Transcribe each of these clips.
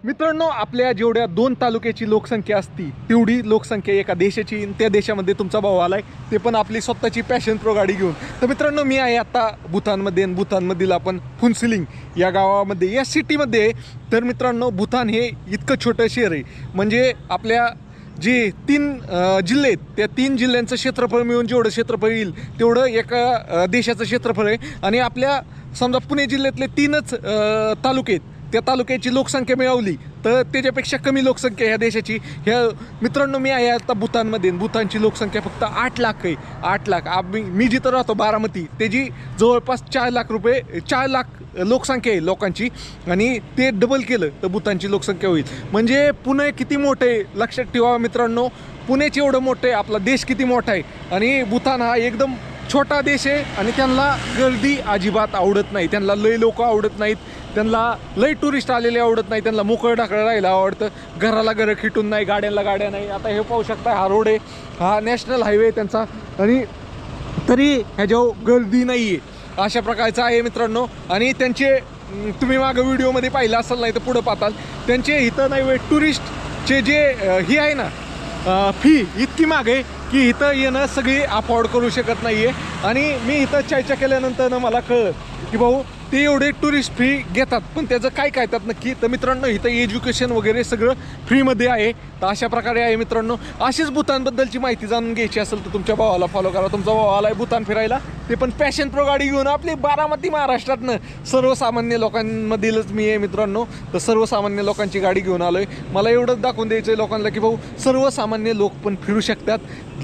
मित्रांनो, आपल्या जेवढ्या 2 तालुक्याची लोकसंख्या असती तेवढी लोकसंख्या एका देशाची, त्या देशामध्ये तुमचा भाऊ आलाय, ते पण आपली स्वतःची पॅशन प्रो गाडी घेऊन. तर मित्रांनो, मी आहे आता भूतानमध्ये, आणि भूतानमधील आपण फुनसिलिंग या गावामध्ये, या सिटीमध्ये. तर मित्रांनो, भूतान हे इतकं छोटं शहर आहे, म्हणजे आपल्या जे 3 जिल्हे आहेत त्या 3 जिल्ह्यांचं क्षेत्रफळ मिळून जेवढं क्षेत्रफळ येईल तेवढं एका देशाचं क्षेत्रफळ आहे. आणि आपल्या समजा पुणे जिल्ह्यातले 3च तालुके आहेत, त्या तालुक्याची लोकसंख्या मिळवली तर त्याच्यापेक्षा कमी लोकसंख्या ह्या देशाची. ह्या मित्रांनो, मी आहे आता भूतानमध्ये, भूतानची लोकसंख्या फक्त 8 लाख आहे. 8 लाख. मी जिथं राहतो बारामती, त्याची जवळपास 4 लाख लोकसंख्या आहे लोकांची, आणि ते डबल केलं तर भूतानची लोकसंख्या होईल. म्हणजे पुणे किती मोठं आहे लक्षात ठेवा मित्रांनो. पुण्याचे एवढं मोठं आहे, आपला देश किती मोठा आहे, आणि भूतान हा एकदम छोटा देश आहे. आणि त्यांना गर्दी अजिबात आवडत नाही, त्यांना लय लोक आवडत नाहीत, त्यांना लय टुरिस्ट आलेले आवडत नाही, त्यांना मोकळं ढाकळं राहायला आवडतं. घराला घरं खिटून नाही, गाड्यांना गाड्या नाही. आता हे पाहू शकता, हा रोड आहे, हा नॅशनल हायवे त्यांचा, आणि तरी ह्याच्यावर गर्दी नाही आहे. अशा प्रकारचं आहे मित्रांनो. आणि त्यांचे तुम्ही मागं व्हिडिओमध्ये पाहिलं असेल, नाही तर पुढं पाहताल, त्यांचे इथं नाही वे टुरिस्टचे जे ही आहे ना फी इतकी माग आहे की इथं येणं सगळी अफोर्ड करू शकत नाही आहे. आणि मी इथं चर्चा केल्यानंतर ना मला कळलं की भाऊ ते एवढे टुरिस्ट फी घेतात, पण त्याचं काय येतात नक्की. तर मित्रांनो, इथं एज्युकेशन वगैरे सगळं फ्रीमध्ये आहे. तर अशा प्रकारे आहे मित्रांनो. अशीच भूतानबद्दलची माहिती जाणून घ्यायची असेल तर तुमच्या भावाला फॉलो करा. तुमचा भाऊ आला आहे भूतान फिरायला, ते पण पॅशन प्रो गाडी घेऊन. आपली बारामती महाराष्ट्रातनं सर्वसामान्य लोकांमधीलच मी आहे मित्रांनो. तर सर्वसामान्य लोकांची गाडी घेऊन आलो आहे. मला एवढंच दाखवून द्यायचं आहे लोकांना की भाऊ सर्वसामान्य लोक पण फिरू शकतात,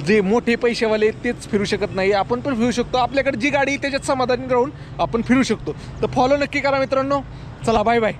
जे मोठे पैसेवाले तेच फिरू शकत नाही, आपण पण फिरू शकतो. आपल्याकडे जी गाडी त्याच्यात समाधानी राहून आपण फिरू शकतो. तर फॉलो नक्की करा मित्रांनो. चला, बाय बाय.